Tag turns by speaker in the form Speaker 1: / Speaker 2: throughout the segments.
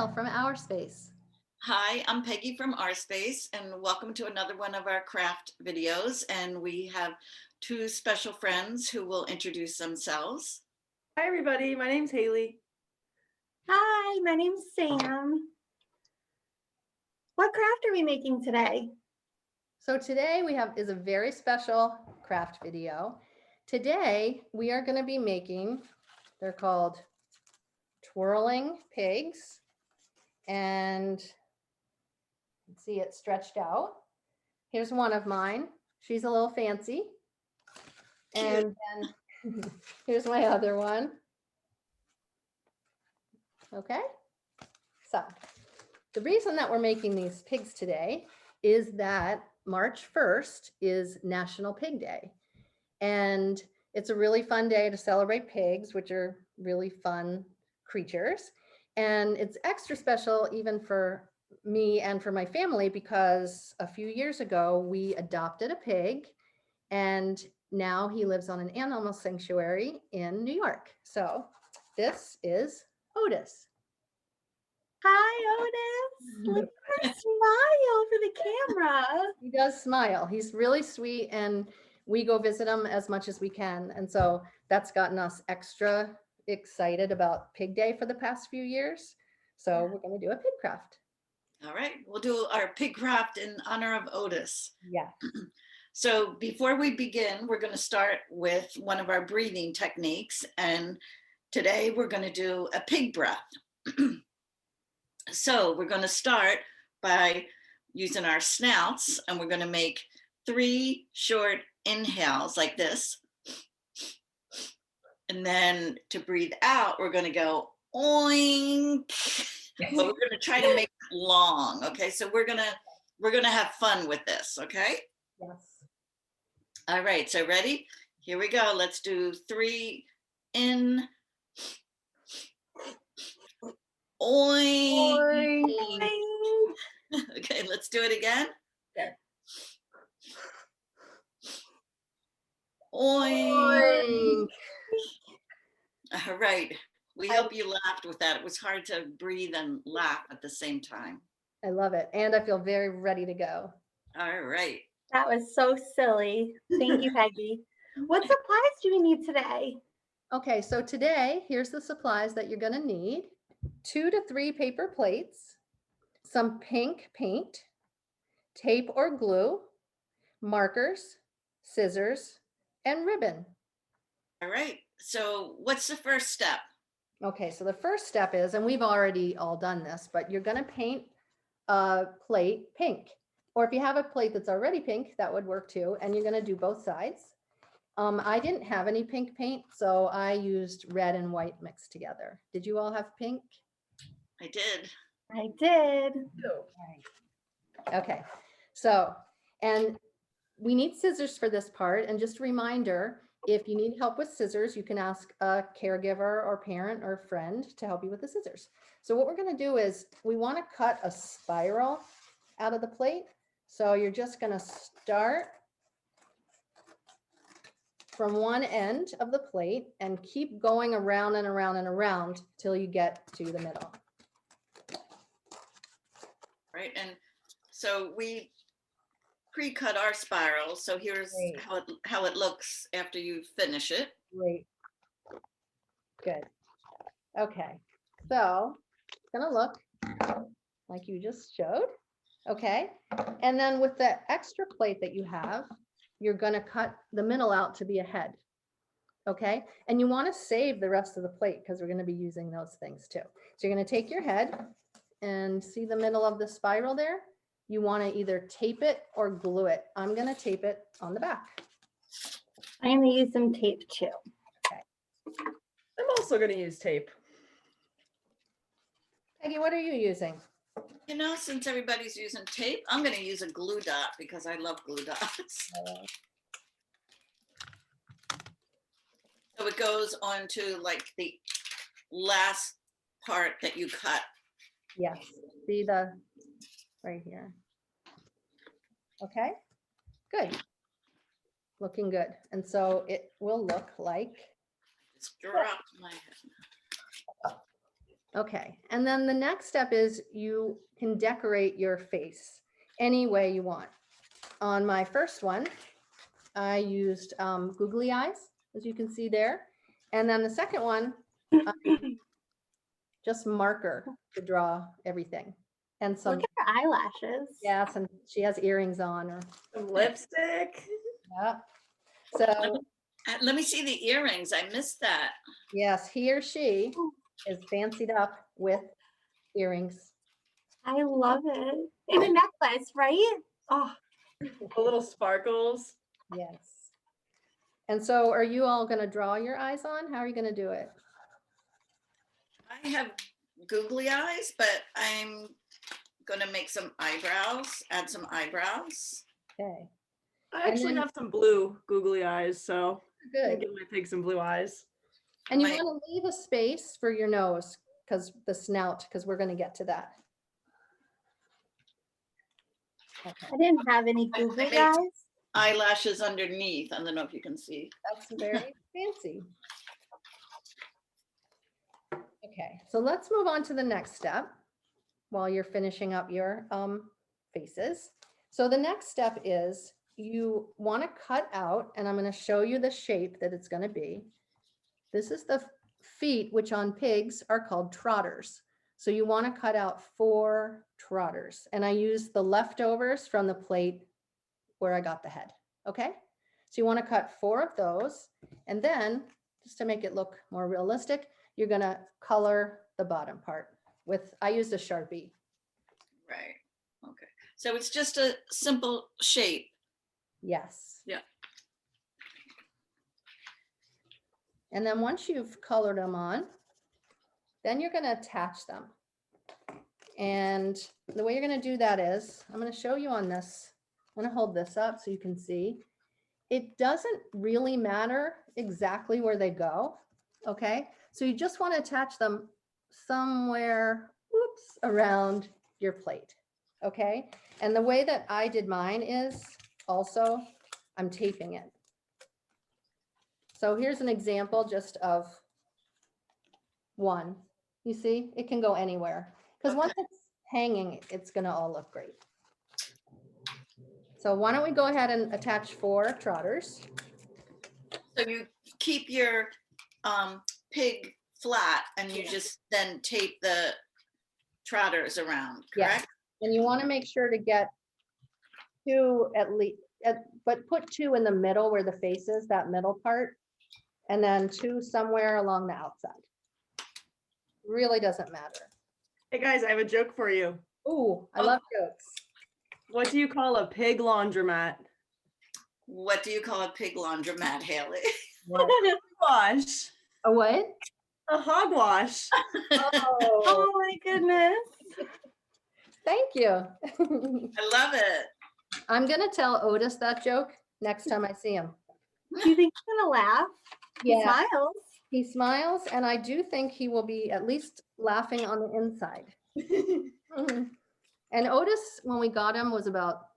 Speaker 1: Smile from Our Space.
Speaker 2: Hi, I'm Peggy from Our Space, and welcome to another one of our craft videos. And we have two special friends who will introduce themselves.
Speaker 3: Hi everybody, my name's Haley.
Speaker 4: Hi, my name's Sam. What craft are we making today?
Speaker 1: So today is a very special craft video. Today we are going to be making, they're called twirling pigs, and you can see it stretched out. Here's one of mine. She's a little fancy. And then here's my other one. Okay, so the reason that we're making these pigs today is that March 1st is National Pig Day. And it's a really fun day to celebrate pigs, which are really fun creatures. And it's extra special even for me and for my family because a few years ago we adopted a pig and now he lives on an animal sanctuary in New York. So this is Otis.
Speaker 4: Hi, Otis. Look at her smile for the camera.
Speaker 1: He does smile. He's really sweet and we go visit him as much as we can. And so that's gotten us extra excited about Pig Day for the past few years. So we're going to do a pig craft.
Speaker 2: All right, we'll do our pig craft in honor of Otis.
Speaker 1: Yeah.
Speaker 2: So before we begin, we're going to start with one of our breathing techniques. And today we're going to do a pig breath. So we're going to start by using our snouts, and we're going to make 3 short inhales like this. And then to breathe out, we're going to go oink. But we're going to try to make it long. Okay, so we're going to have fun with this. Okay.
Speaker 1: Yes.
Speaker 2: All right. So ready? Here we go. Let's do 3 in. Oink.
Speaker 4: Oink.
Speaker 2: Okay, let's do it again.
Speaker 1: Okay.
Speaker 2: Oink. All right. We hope you laughed with that. It was hard to breathe and laugh at the same time.
Speaker 1: I love it. And I feel very ready to go.
Speaker 2: All right.
Speaker 4: That was so silly. Thank you, Peggy. What supplies do we need today?
Speaker 1: Okay, so today, here's the supplies that you're going to need. 2 to 3 paper plates, some pink paint, tape or glue, markers, scissors, and ribbon.
Speaker 2: All right. So what's the first step?
Speaker 1: Okay, so the first step is, and we've already all done this, but you're going to paint a plate pink. Or if you have a plate that's already pink, that would work too. And you're going to do both sides. I didn't have any pink paint, so I used red and white mixed together. Did you all have pink?
Speaker 2: I did.
Speaker 4: I did.
Speaker 1: Okay, so, and we need scissors for this part. And just a reminder, if you need help with scissors, you can ask a caregiver or parent or friend to help you with the scissors. So what we're going to do is we want to cut a spiral out of the plate. So you're just going to start from one end of the plate and keep going around and around and around till you get to the middle.
Speaker 2: Right. And so we pre-cut our spiral. So here's how it looks after you finish it.
Speaker 1: Great. Good. Okay. So it's going to look like you just showed. Okay. And then with the extra plate that you have, you're going to cut the middle out to be a head. Okay. And you want to save the rest of the plate because we're going to be using those things too. So you're going to take your head and see the middle of the spiral there. You want to either tape it or glue it. I'm going to tape it on the back.
Speaker 4: I'm going to use some tape too.
Speaker 1: Okay.
Speaker 3: I'm also going to use tape.
Speaker 1: Peggy, what are you using?
Speaker 2: You know, since everybody's using tape, I'm going to use a glue dot because I love glue dots. So it goes on to like the last part that you cut.
Speaker 1: Yes. See the right here. Okay, good. Looking good. And so it will look like.
Speaker 2: Just dropped my head.
Speaker 1: Okay, and then the next step is you can decorate your face any way you want. On my first one, I used googly eyes, as you can see there. And then the second one, just marker to draw everything. And some,
Speaker 4: Look at her eyelashes.
Speaker 1: yeah, some, she has earrings on or,
Speaker 3: Some lipstick.
Speaker 1: yeah. So
Speaker 2: Let me see the earrings. I missed that.
Speaker 1: yes, he or she is fancied up with earrings.
Speaker 4: I love it. And a necklace, right? Oh,
Speaker 3: The little sparkles.
Speaker 1: Yes. And so are you all going to draw your eyes on? How are you going to do it?
Speaker 2: I have googly eyes, but I'm gonna make some eyebrows, add some eyebrows.
Speaker 1: Okay,
Speaker 3: I actually
Speaker 1: then-
Speaker 3: have some blue googly eyes, so I'm gonna
Speaker 1: good.
Speaker 3: give my pig some blue eyes.
Speaker 1: And you
Speaker 2: My-
Speaker 1: want to leave a space for your nose because the snout, because we're going to get to that. Okay,
Speaker 4: I didn't have any
Speaker 2: I
Speaker 4: googly
Speaker 2: made-
Speaker 4: eyes.
Speaker 2: Eyelashes underneath. I don't know if you can see.
Speaker 1: that's very fancy. Okay, so let's move on to the next step while you're finishing up your faces. So the next step is you want to cut out, and I'm going to show you the shape that it's going to be. This is the feet, which on pigs are called trotters. So you want to cut out 4 trotters. And I used the leftovers from the plate where I got the head. Okay. So you want to cut 4 of those. And then just to make it look more realistic, you're going to color the bottom part with, I used a Sharpie.
Speaker 2: Right. Okay. So it's just a simple shape.
Speaker 1: Yes.
Speaker 2: Yeah.
Speaker 1: And then once you've colored them on, then you're going to attach them. And the way you're going to do that is, I'm going to show you on this. I'm going to hold this up so you can see. It doesn't really matter exactly where they go. Okay. So you just want to attach them somewhere, whoops, around your plate. Okay. And the way that I did mine is also, I'm taping it. So here's an example just of one. You see, it can go anywhere because once it's hanging, it's going to all look great. So why don't we go ahead and attach 4 trotters?
Speaker 2: So you keep your pig flat and you just then tape the trotters around,
Speaker 1: Yes.
Speaker 2: correct?
Speaker 1: And you want to make sure to get 2 at least, but put 2 in the middle where the face is, that middle part, and then 2 somewhere along the outside. Really doesn't matter.
Speaker 3: Hey guys, I have a joke for you.
Speaker 1: Ooh, I
Speaker 2: Oh.
Speaker 1: love jokes.
Speaker 3: What do you call a pig laundromat?
Speaker 2: What do you call a pig laundromat, Haley?
Speaker 3: Wash.
Speaker 1: A what?
Speaker 3: A hogwash.
Speaker 1: Oh,
Speaker 4: Oh my goodness.
Speaker 1: thank you.
Speaker 2: I love it.
Speaker 1: I'm gonna tell Otis that joke next time I see him.
Speaker 4: Do you think he's gonna laugh? He
Speaker 1: Yeah,
Speaker 4: smiles.
Speaker 1: he smiles, and I do think he will be at least laughing on the inside. Mhm. And Otis, when we got him, was about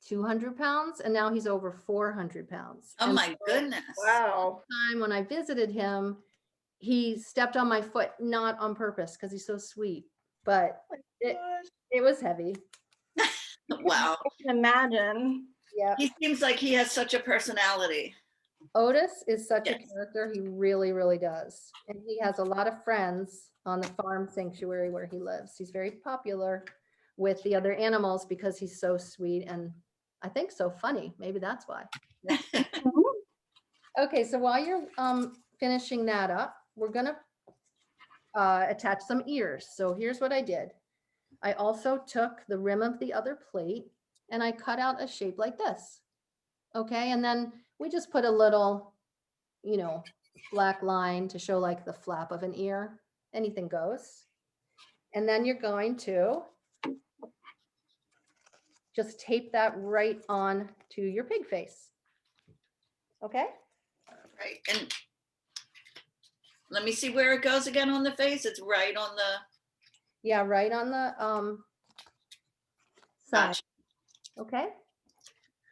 Speaker 1: 200 pounds, and now he's over 400 pounds.
Speaker 2: Oh
Speaker 1: And
Speaker 2: my
Speaker 1: so
Speaker 2: goodness.
Speaker 3: Wow.
Speaker 1: time when I visited him, he stepped on my foot, not on purpose because he's so sweet, but it was heavy.
Speaker 2: Wow.
Speaker 4: I can imagine.
Speaker 1: Yeah.
Speaker 2: He seems like he has such a personality.
Speaker 1: Otis is such a
Speaker 2: Yes.
Speaker 1: character. He really, really does. And he has a lot of friends on the farm sanctuary where he lives. He's very popular with the other animals because he's so sweet and I think so funny. Maybe that's why. Okay, so while you're finishing that up, we're gonna attach some ears. So here's what I did. I also took the rim of the other plate and I cut out a shape like this. Okay, and then we just put a little, black line to show like the flap of an ear. Anything goes. And then you're going to just tape that right on to your pig face. Okay?
Speaker 2: Right. And let me see where it goes again on the face. It's right on the
Speaker 1: Yeah, right on the side.
Speaker 2: Gotcha.
Speaker 1: Okay?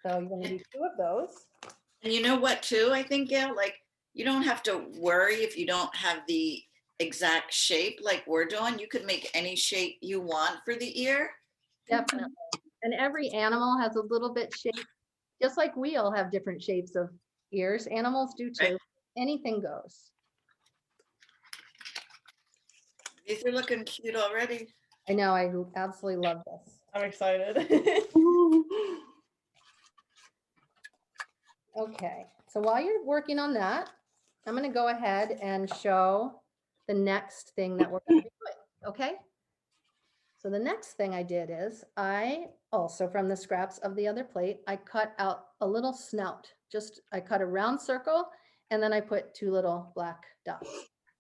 Speaker 1: So you're gonna do 2 of those.
Speaker 2: And you know what too, I think, Gail, like you don't have to worry if you don't have the exact shape like we're doing. You could make any shape you want for the ear.
Speaker 1: Definitely. And every animal has a little bit shape, just like we all have different shapes of ears. Animals do too.
Speaker 2: Right.
Speaker 1: Anything goes.
Speaker 2: These are looking cute already.
Speaker 1: I know, I absolutely love this.
Speaker 3: I'm excited.
Speaker 1: Okay, so while you're working on that, I'm gonna go ahead and show the next thing that we're gonna be doing, okay? So the next thing I did is I also, from the scraps of the other plate, I cut out a little snout. I cut a round circle and then I put 2 little black dots,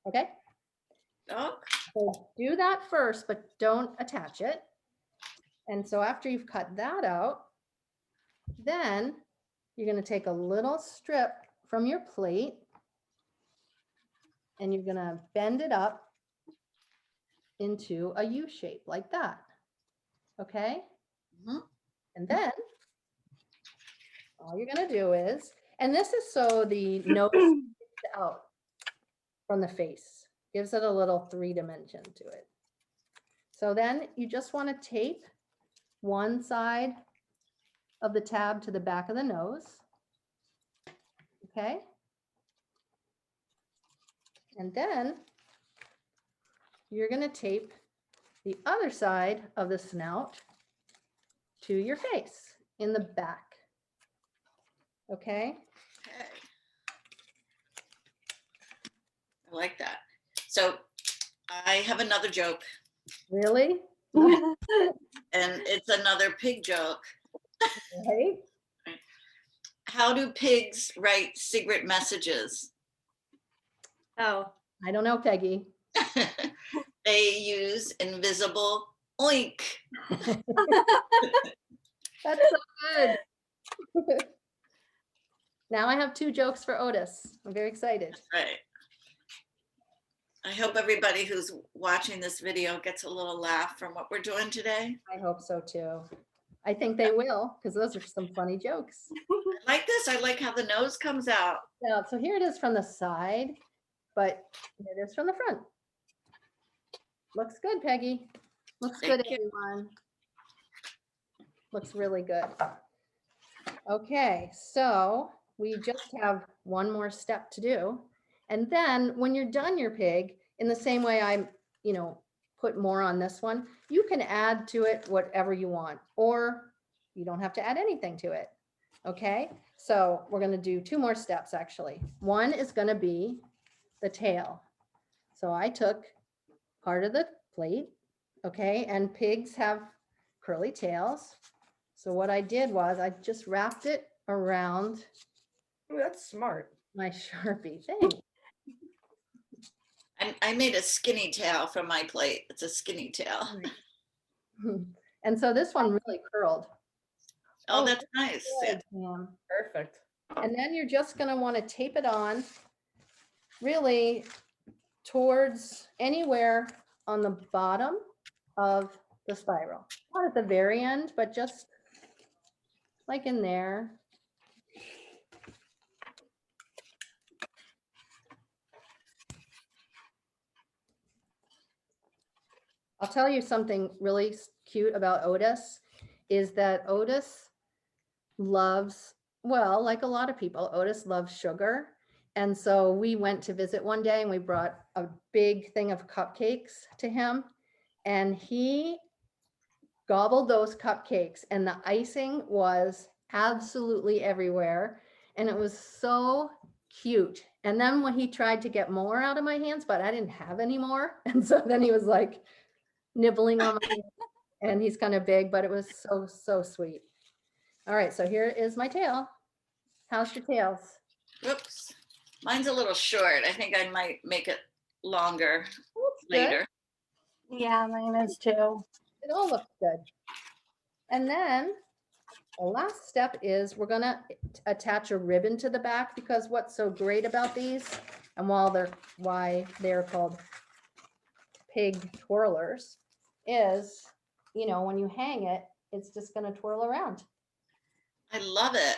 Speaker 1: okay?
Speaker 2: Oh,
Speaker 1: So do that first, but don't attach it. And so after you've cut that out, then you're going to take a little strip from your plate and you're going to bend it up into a U shape like that. Okay?
Speaker 2: Mhm.
Speaker 1: And then all you're going to do is, and this is so the nose sticks out from the face, gives it a little 3 dimension to it. So then you just want to tape one side of the tab to the back of the nose. Okay. And then you're going to tape the other side of the snout to your face in the back. Okay.
Speaker 2: okay. I like that. So I have another joke,
Speaker 1: Really?
Speaker 2: and it's another pig joke.
Speaker 1: Right?
Speaker 2: How do pigs write secret messages?
Speaker 3: Oh.
Speaker 1: I don't know, Peggy.
Speaker 2: They use invisible oink.
Speaker 1: That's so good. Now I have 2 jokes for Otis. I'm very excited.
Speaker 2: Right. I hope everybody who's watching this video gets a little laugh from what we're doing today.
Speaker 1: I hope so too. I think they will, because those are some funny jokes.
Speaker 2: I like this. I like how the nose comes out.
Speaker 1: Yeah, so here it is from the side, but here it is from the front. Looks good, Peggy. Looks good,
Speaker 2: Thank you.
Speaker 1: everyone. Looks really good. Okay, so we just have one more step to do. And then when you're done your pig, in the same way I, put more on this one, you can add to it whatever you want, or you don't have to add anything to it. Okay, so we're going to do 2 more steps actually. One is going to be the tail. So I took part of the plate, okay, and pigs have curly tails. So what I did was I just wrapped it around
Speaker 3: Ooh, that's smart.
Speaker 1: my Sharpie thing.
Speaker 2: I made a skinny tail from my plate. It's a skinny tail.
Speaker 1: And so this one really curled.
Speaker 2: Oh, that's nice.
Speaker 1: Good, Pam.
Speaker 3: Perfect.
Speaker 1: And then you're just going to want to tape it on really towards anywhere on the bottom of the spiral. Not at the very end, but just like in there. I'll tell you something really cute about Otis is that Otis loves, well, like a lot of people, Otis loves sugar. And so we went to visit one day and we brought a big thing of cupcakes to him. And he gobbled those cupcakes and the icing was absolutely everywhere. And it was so cute. And then when he tried to get more out of my hands, but I didn't have any more. And so then he was like nibbling on my hand, and he's kind of big, but it was so, so sweet. All right, so here is my tail. How's your tails?
Speaker 2: Whoops. Mine's a little short. I think I might make it longer
Speaker 1: Looks good.
Speaker 2: later.
Speaker 4: Yeah, mine is too.
Speaker 1: It all looks good. And then the last step is we're gonna attach a ribbon to the back, because what's so great about these, and why they're called pig twirlers, is, when you hang it, it's just gonna twirl around.
Speaker 2: I love it.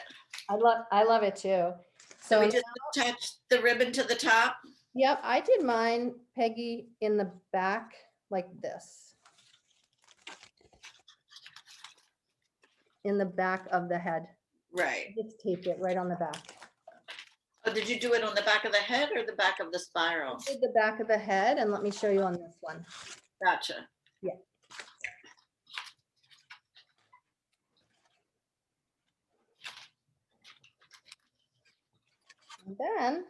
Speaker 1: I love it too.
Speaker 2: So
Speaker 1: So
Speaker 2: we just attach the ribbon to the top.
Speaker 1: Yep, I did mine, Peggy, in the back like this. In the back of the head.
Speaker 2: Right.
Speaker 1: Just taped it right on the back.
Speaker 2: Oh, did you do it on the back of the head or the back of the spiral?
Speaker 1: Did the back of the head, and let me show you on this one.
Speaker 2: Gotcha.
Speaker 1: And then,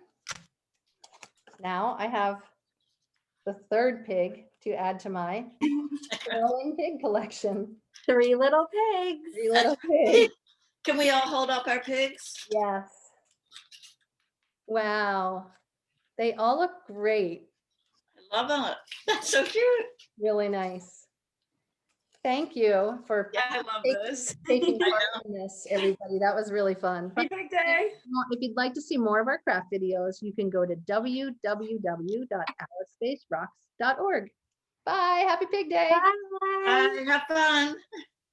Speaker 1: now I have the third pig to add to my twirling pig collection.
Speaker 4: 3 little pigs.
Speaker 1: 3 little pigs.
Speaker 2: Can we all hold up our pigs?
Speaker 1: Yes. Wow. They all look great.
Speaker 2: I love it. That's so cute.
Speaker 1: Really nice. Thank you for
Speaker 3: Yeah, I love
Speaker 1: taking-
Speaker 3: this.
Speaker 1: taking part in this, everybody. That was really fun.
Speaker 3: Happy Pig Day.
Speaker 1: If you'd like to see more of our craft videos, you can go to www.ourspacerocks.org. Bye. Happy Pig Day.
Speaker 4: Bye.
Speaker 2: Bye. Have fun.